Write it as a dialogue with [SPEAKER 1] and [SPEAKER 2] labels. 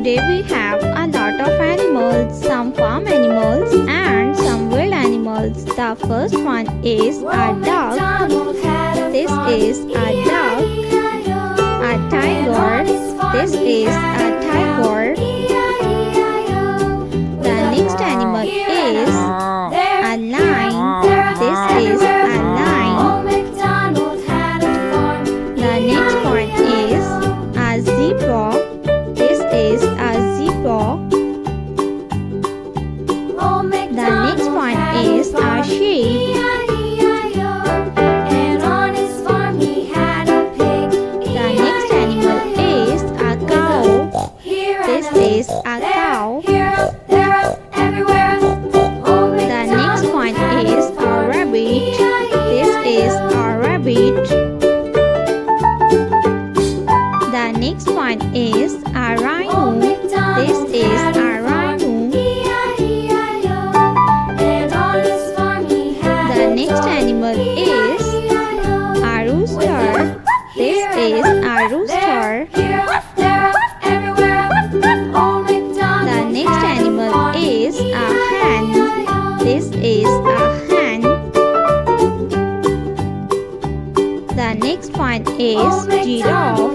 [SPEAKER 1] Today we have a lot of animals, some farm animals and some wild animals. The first one is a duck. This is a duck. A tiger. This is a tiger. The next animal is a lion. This is a lion. The next one is a zebra. This is a zebra. The next one is a sheep. The next animal is a cow. This is a cow. The next one is a rabbit. This is a rabbit. The next one is a rhino. This is a rhino. The next animal is a rooster. This is a rooster. The next animal is a hen. This is a hen. The next one is giraffe.